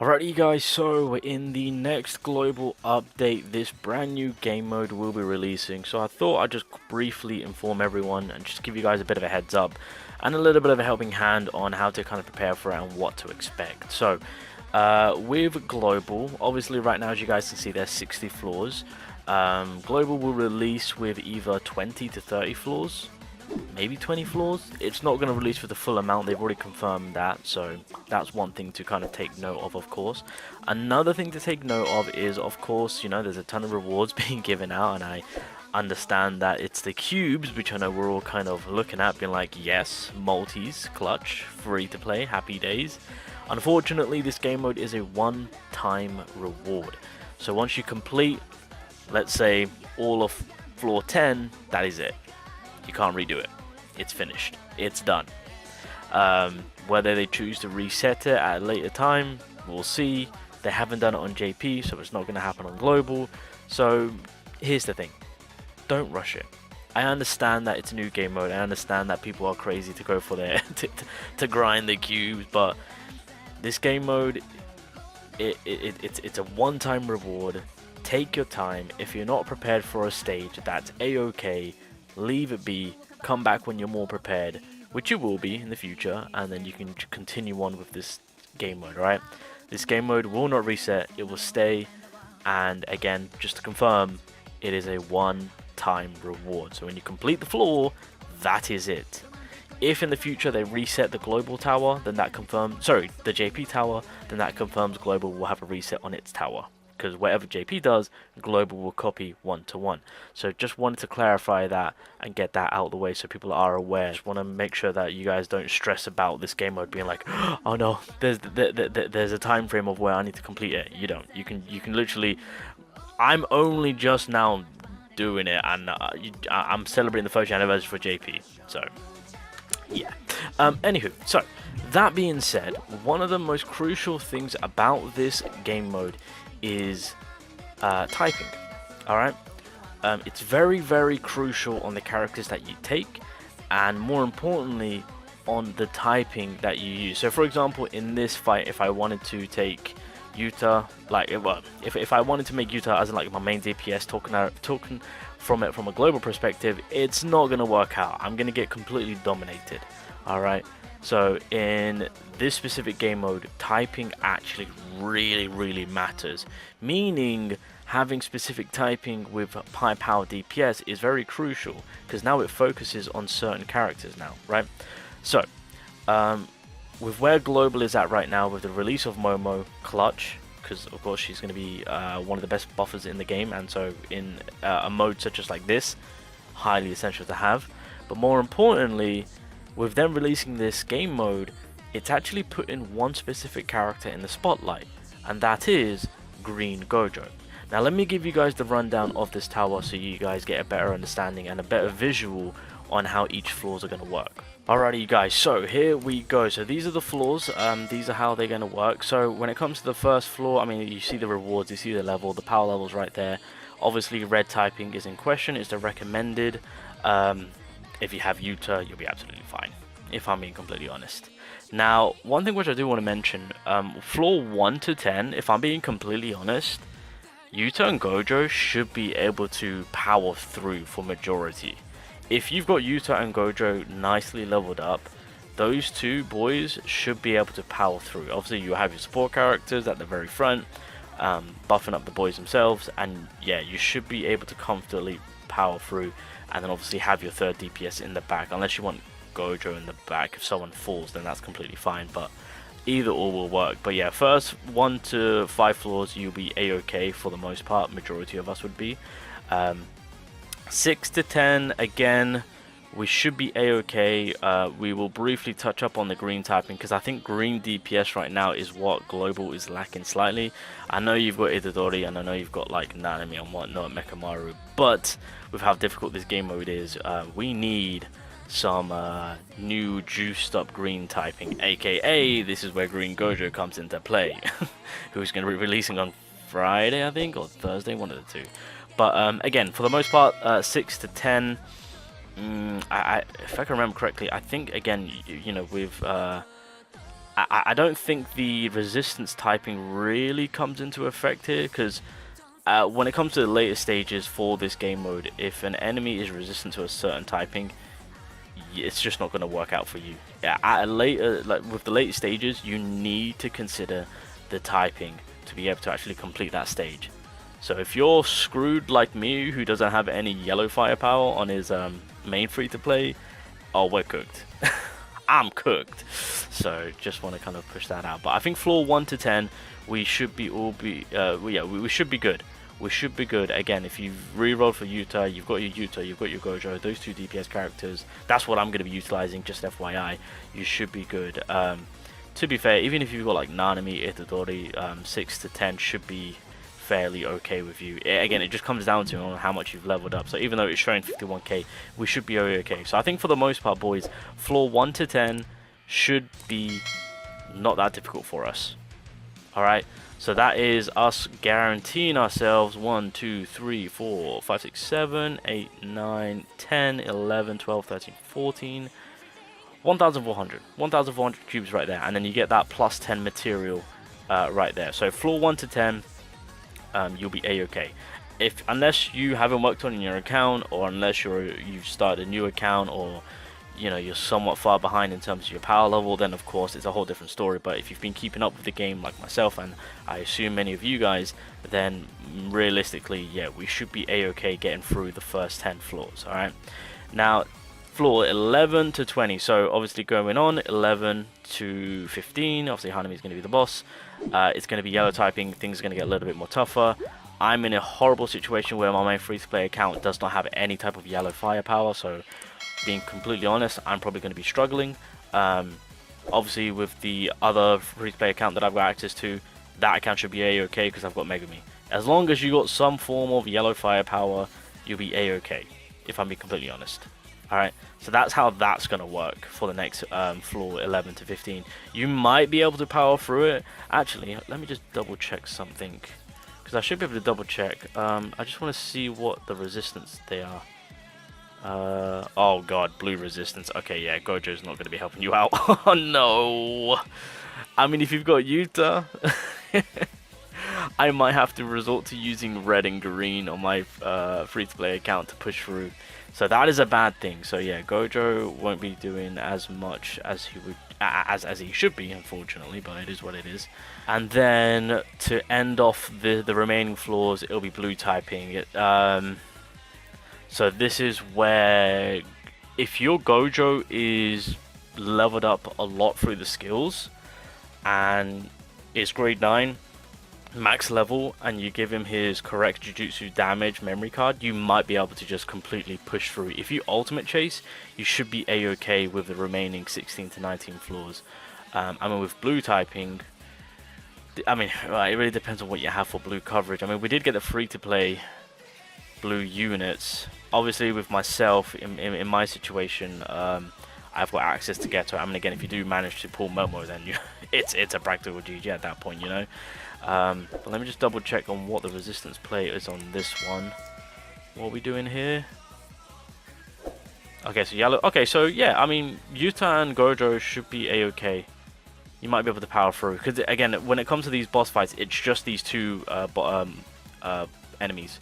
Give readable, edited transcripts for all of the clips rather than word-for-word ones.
Alrighty you guys, so in the next global update, this brand new game mode will be releasing. So I thought I'd just briefly inform everyone and just give you guys a bit of a heads up and a little bit of a helping hand on how to kind of prepare for it and what to expect. So with global, obviously right now as you guys can see there's 60 floors. Global will release with either 20 to 30 floors. Maybe 20 floors. It's not going to release for the full amount. They've already confirmed that, so that's one thing to kind of take note of course. Another thing to take note of is, of course, you know, there's a ton of rewards being given out, and I understand that it's the cubes, which I know we're all kind of looking at, being like, yes, multis, clutch, free to play, happy days. Unfortunately, this game mode is a one-time reward. So once you complete, let's say, all of floor 10, that is it. You can't redo it. It's finished. It's done. Whether they choose to reset it at a later time, we'll see. They haven't done it on JP, so it's not going to happen on Global. So here's the thing. Don't rush it. I understand that it's a new game mode. I understand that people are crazy to go for their to grind the cubes, but this game mode, it's a one-time reward. Take your time. If you're not prepared for a stage, that's a-okay. Leave it be, come back when you're more prepared, which you will be in the future, and then you can continue on with this game mode, right? This game mode will not reset, it will stay, and again, just to confirm, it is a one-time reward. So when you complete the floor, that is it. If in the future they reset the global tower, then that confirms, sorry, the JP tower, then that confirms global will have a reset on its tower. Because whatever JP does, global will copy one-to-one. So just wanted to clarify that and get that out of the way so people are aware. Just want to make sure that you guys don't stress about this game mode being like, oh no, there's a time frame of where I need to complete it. You don't. You can literally. I'm only just now doing it, and I'm celebrating the first anniversary for JP. So yeah. Anywho, so that being said, one of the most crucial things about this game mode is typing. Alright, it's very crucial on the characters that you take, and more importantly on the typing that you use. So for example, in this fight, if I wanted to take Yuta, like, well, if I wanted to make Yuta as like my main DPS, talking from a global perspective, it's not gonna work out. I'm gonna get completely dominated. Alright, so in this specific game mode, typing actually really matters, meaning having specific typing with high power DPS is very crucial, because now it focuses on certain characters now, right? So with where global is at right now, with the release of Momo, clutch, because of course she's going to be one of the best buffers in the game, and so in a mode such as like this, highly essential to have. But more importantly, with them releasing this game mode, it's actually putting one specific character in the spotlight, and that is Green Gojo. Now let me give you guys the rundown of this tower so you guys get a better understanding and a better visual on how each floors are going to work. Alrighty you guys, so here we go. So these are the floors, these are how they're going to work. So when it comes to the first floor, I mean, you see the rewards, you see the level, the power levels right there. Obviously red typing is in question, it's the recommended. If you have Yuta, you'll be absolutely fine, if I'm being completely honest. Now, one thing which I do want to mention, floor 1 to 10, if I'm being completely honest, Yuta and Gojo should be able to power through for majority. If you've got Yuta and Gojo nicely leveled up, those two boys should be able to power through. Obviously, you have your support characters at the very front, buffing up the boys themselves, and yeah, you should be able to comfortably power through, and then obviously have your third DPS in the back, unless you want Gojo in the back. If someone falls, then that's completely fine, but either or will work. But yeah, first 1 to 5 floors you'll be a-okay for the most part, majority of us would be. 6 to 10, again, we should be a-okay. We will briefly touch up on the green typing, because I think green DPS right now is what global is lacking slightly. I know you've got Itadori, and I know you've got like Nanami and whatnot, Mekamaru, but with how difficult this game mode is, we need some new juiced up green typing, aka this is where Green Gojo comes into play, who's going to be releasing on Friday, I think, or Thursday, one of the two. But again, for the most part, 6 to 10, if I can remember correctly, I think again, you know, with I don't think the resistance typing really comes into effect here, because when it comes to the later stages for this game mode, if an enemy is resistant to a certain typing, it's just not going to work out for you. Yeah, at a later, like with the later stages, you need to consider the typing to be able to actually complete that stage. So if you're screwed like me, who doesn't have any yellow firepower on his main free-to-play, oh, we're cooked. I'm cooked. So just want to kind of push that out. But I think floor 1 to 10, we should be we should be good. We should be good. Again, if you've re-rolled for Yuta, you've got your Yuta, you've got your Gojo, those two DPS characters, that's what I'm going to be utilizing, just FYI. You should be good. To be fair, even if you've got like Nanami, Itadori, 6 to 10 should be fairly okay with you. Again, it just comes down to on how much you've leveled up. So even though it's showing 51k, we should be okay. So I think for the most part, boys, floor 1 to 10 should be not that difficult for us. Alright, so that is us guaranteeing ourselves 1, 2, 3, 4, 5, 6, 7, 8, 9, 10, 11, 12, 13, 14, 1,400 cubes right there. And then you get that plus 10 material right there. So floor 1 to 10, you'll be a-okay. Unless you haven't worked on your account, or unless you've started a new account, or you're somewhat far behind in terms of your power level, then of course it's a whole different story. But if you've been keeping up with the game like myself, and I assume many of you guys, then realistically, yeah, we should be a-okay getting through the first 10 floors. All right, now floor 11 to 20, so obviously going on 11 to 15, obviously Hanami is going to be the boss. It's going to be yellow typing, things are going to get a little bit more tougher. I'm in a horrible situation where my main free-to-play account does not have any type of yellow firepower, so being completely honest, I'm probably going to be struggling. Obviously with the other free-to-play account that I've got access to, that account should be a-okay because I've got Megami. As long as you got some form of yellow firepower, you'll be a-okay, if I'm being completely honest. Alright, so that's how that's going to work for the next floor 11 to 15. You might be able to power through it. Actually, let me just double check something, because I should be able to double check. I just want to see what the resistance they are. Oh god, blue resistance. Okay, yeah, Gojo's not going to be helping you out. Oh no. I mean, if you've got Yuta, I might have to resort to using red and green on my free-to-play account to push through. So that is a bad thing. So yeah, Gojo won't be doing as much as he would, as he should be, unfortunately, but it is what it is. And then to end off the remaining floors, it'll be blue typing. So this is where, if your Gojo is leveled up a lot through the skills, and it's grade 9, max level, and you give him his correct Jujutsu damage memory card, you might be able to just completely push through. If you ultimate chase, you should be a-okay with the remaining 16 to 19 floors. I mean, with blue typing, I mean, it really depends on what you have for blue coverage. I mean, we did get the free-to-play blue units. Obviously, with myself, in my situation, I've got access to Ghetto. I mean, again, if you do manage to pull Momo, then it's a practical GG at that point, But let me just double check on what the resistance play is on this one. What are we doing here? Okay, so yellow. Okay, so yeah, I mean, Yuta and Gojo should be a-okay. You might be able to power through, because again, when it comes to these boss fights, it's just these two enemies.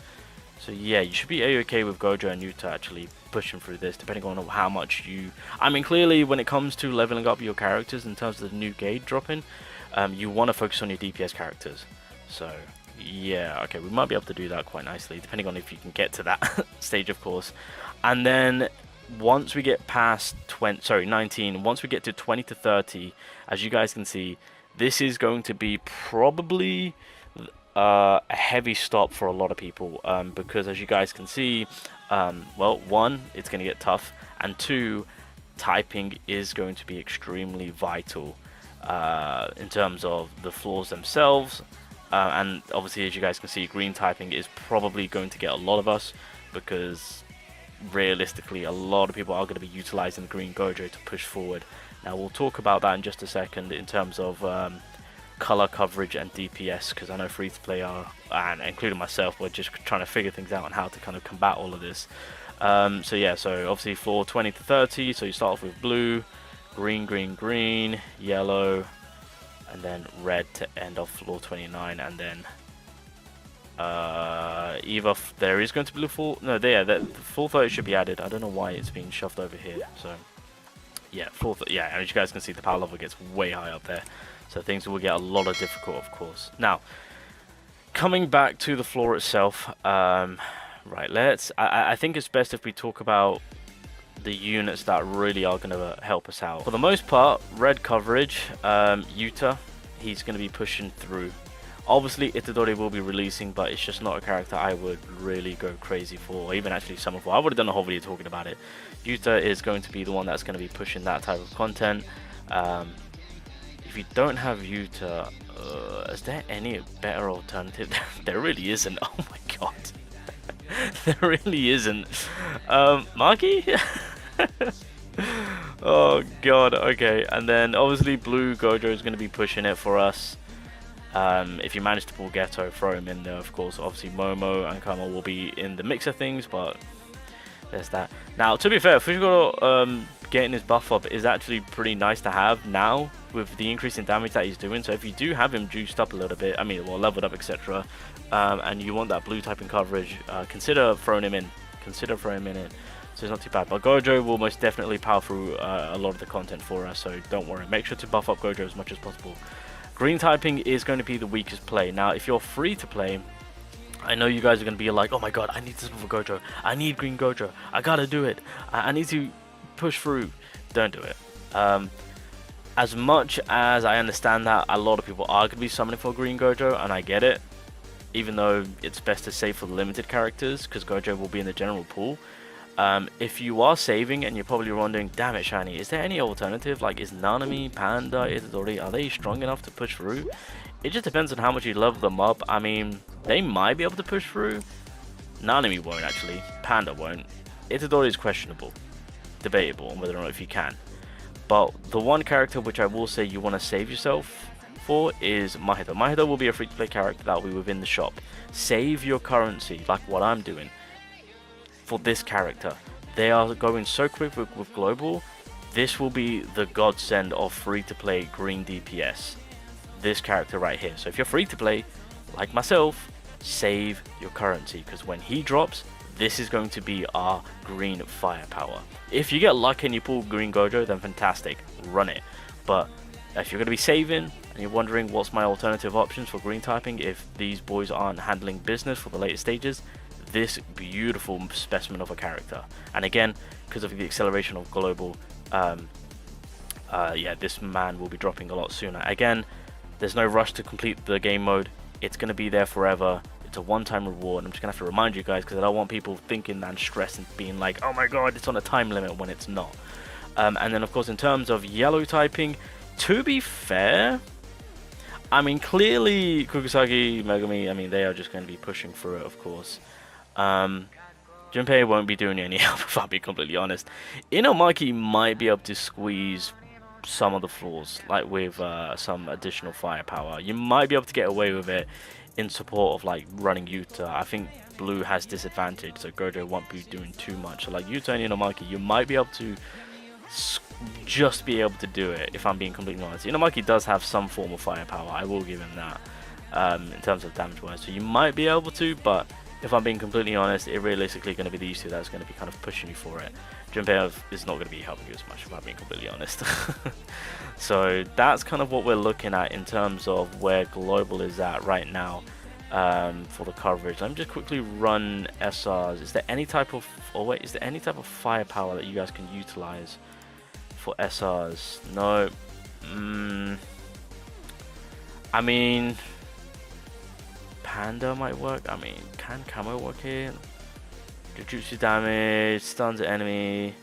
So yeah, you should be a-okay with Gojo and Yuta actually pushing through this, depending on how much you... I mean, clearly, when it comes to leveling up your characters in terms of the new gauge dropping, you want to focus on your DPS characters. So yeah, okay, we might be able to do that quite nicely, depending on if you can get to that stage, of course. And then once we get past 19, once we get to 20 to 30, as you guys can see, this is going to be probably a heavy stop for a lot of people, because as you guys can see, well, one, it's going to get tough, and two, typing is going to be extremely vital in terms of the floors themselves. And obviously, as you guys can see, green typing is probably going to get a lot of us, because realistically a lot of people are going to be utilizing the green Gojo to push forward. Now we'll talk about that in just a second in terms of color coverage and DPS, because I know free-to-play are, and including myself, we're just trying to figure things out on how to kind of combat all of this. So yeah, so obviously for 20 to 30, so you start off with blue, green, green, green, yellow, and then red to end off floor 29, and then either there is going to be full, no, there, the full 30 should be added. I don't know why it's being shoved over here. So yeah, yeah, and as you guys can see, the power level gets way high up there, so things will get a lot of difficult, of course. Now, coming back to the floor itself, right, I think it's best if we talk about the units that really are going to help us out. For the most part, red coverage, Yuta, he's going to be pushing through. Obviously, Itadori will be releasing, but it's just not a character I would really go crazy for, or even actually summon for. I would have done a whole video talking about it. Yuta is going to be the one that's going to be pushing that type of content. If you don't have Yuta, is there any better alternative? There really isn't. Oh my god. There really isn't. Maki? Oh god, okay. And then obviously blue Gojo is going to be pushing it for us. If you manage to pull Ghetto, throw him in there, of course. Obviously Momo and Kama will be in the mix of things, but there's that. Now, to be fair, Fujigoro getting his buff up is actually pretty nice to have now with the increase in damage that he's doing. So if you do have him juiced up a little bit, I mean, well, leveled up, etc., and you want that blue typing coverage, consider throwing him in. Consider throwing him in it. So it's not too bad. But Gojo will most definitely power through a lot of the content for us, so don't worry. Make sure to buff up Gojo as much as possible. Green typing is going to be the weakest play. Now, if you're free to play, I know you guys are going to be like, oh my god, I need this for Gojo. I need green Gojo. I gotta do it. I need to push through. Don't do it. As much as I understand that a lot of people are going to be summoning for green Gojo, and I get it, even though it's best to save for the limited characters, because Gojo will be in the general pool. If you are saving and you're probably wondering, damn it, Shiny, is there any alternative? Like, is Nanami, Panda, Itadori, are they strong enough to push through? It just depends on how much you level them up. I mean, they might be able to push through. Nanami won't, actually. Panda won't. Itadori is questionable. Debatable on whether or not if you can. But the one character which I will say you want to save yourself for is Mahito. Mahito will be a free-to-play character that will be within the shop. Save your currency, like what I'm doing, for this character. They are going so quick with global. This will be the godsend of free-to-play green DPS. This character right here. So if you're free to play, like myself, save your currency, because when he drops, this is going to be our green firepower. If you get lucky and you pull green Gojo, then fantastic, run it. But if you're going to be saving and you're wondering what's my alternative options for green typing if these boys aren't handling business for the later stages, this beautiful specimen of a character. And again, because of the acceleration of global, yeah, this man will be dropping a lot sooner. Again, there's no rush to complete the game mode. It's going to be there forever. It's a one-time reward. I'm just going to have to remind you guys, because I don't want people thinking and stressing, being like, oh my god, it's on a time limit, when it's not. And then, of course, in terms of yellow typing, to be fair, I mean, clearly, Kukusagi, Megami, I mean, they are just going to be pushing through it, of course. Junpei won't be doing any help, if I'll be completely honest. Inomaki might be able to squeeze some of the floors, like with some additional firepower. You might be able to get away with it in support of like running Yuta. I think blue has disadvantage, so Gojo won't be doing too much. So like Yuta and Inomaki, you might be able to just be able to do it, if I'm being completely honest. Inomaki does have some form of firepower, I will give him that, in terms of damage wise, so you might be able to, but if I'm being completely honest, it's realistically going to be these two that's going to be kind of pushing you for it. Junpei is not going to be helping you as much, if I'm being completely honest. So that's kind of what we're looking at in terms of where global is at right now, for the coverage. Let me just quickly run SRs. Is there any type of, oh wait, is there any type of firepower that you guys can utilize for SRs? No. I mean, Panda might work. I mean, can Camo work here? Jujutsu damage, stuns the enemy.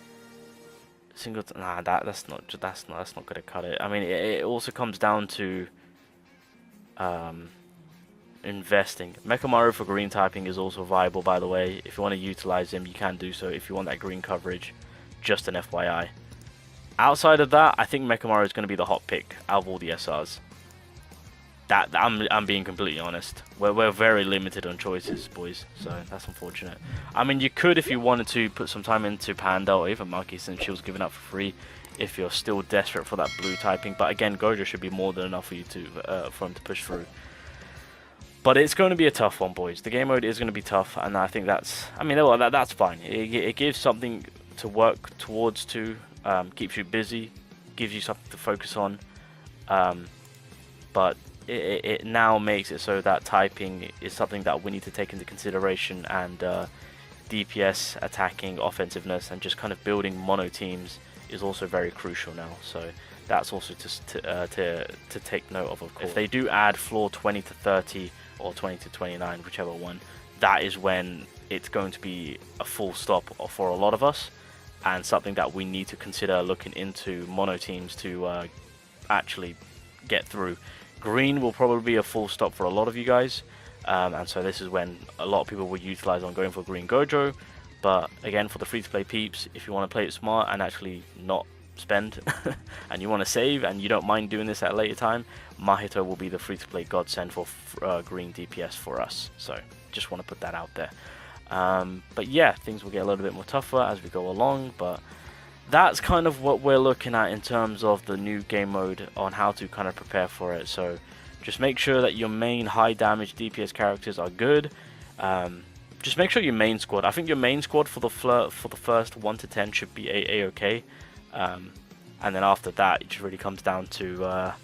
Single. Nah, that's not gonna cut it. I mean, it also comes down to investing. Mechamaru for green typing is also viable, by the way. If you want to utilize him, you can do so. If you want that green coverage, just an FYI. Outside of that, I think Mechamaru is going to be the hot pick out of all the SRs. I'm being completely honest. We're very limited on choices, boys, so that's unfortunate. I mean, you could, if you wanted to, put some time into Panda or even Maki, since she was given up for free if you're still desperate for that blue typing. But again, Gojo should be more than enough for you to for him to push through. But it's going to be a tough one, boys. The game mode is going to be tough, and I think that's, I mean, that's fine. It gives something to work towards keeps you busy, gives you something to focus on, but it now makes it so that typing is something that we need to take into consideration, and DPS, attacking, offensiveness, and just kind of building mono teams is also very crucial now. So that's also to take note of course. If they do add floor 20 to 30 or 20 to 29, whichever one, that is when it's going to be a full stop for a lot of us, and something that we need to consider looking into mono teams to actually get through. Green will probably be a full stop for a lot of you guys, and so this is when a lot of people will utilize on going for Green Gojo. But again, for the free-to-play peeps, if you want to play it smart and actually not spend and you want to save and you don't mind doing this at a later time, Mahito will be the free-to-play godsend for green DPS for us. So just want to put that out there. But yeah, things will get a little bit more tougher as we go along, but that's kind of what we're looking at in terms of the new game mode on how to kind of prepare for it. So just make sure that your main high damage DPS characters are good. Just make sure your main squad, I think your main squad for the first 1 to 10 should be A-okay. And then after that, it just really comes down to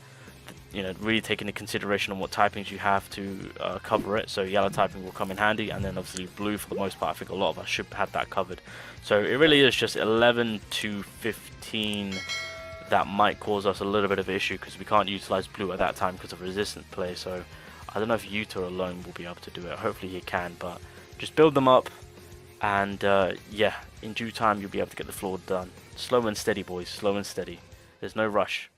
really taking into consideration on what typings you have to cover it. So yellow typing will come in handy, and then obviously blue for the most part. I think a lot of us should have that covered. So it really is just 11 to 15 that might cause us a little bit of an issue, because we can't utilize blue at that time because of resistant play. So I don't know if Yuta alone will be able to do it. Hopefully he can, but just build them up, and yeah, in due time you'll be able to get the floor done. Slow and steady, boys, slow and steady. There's no rush.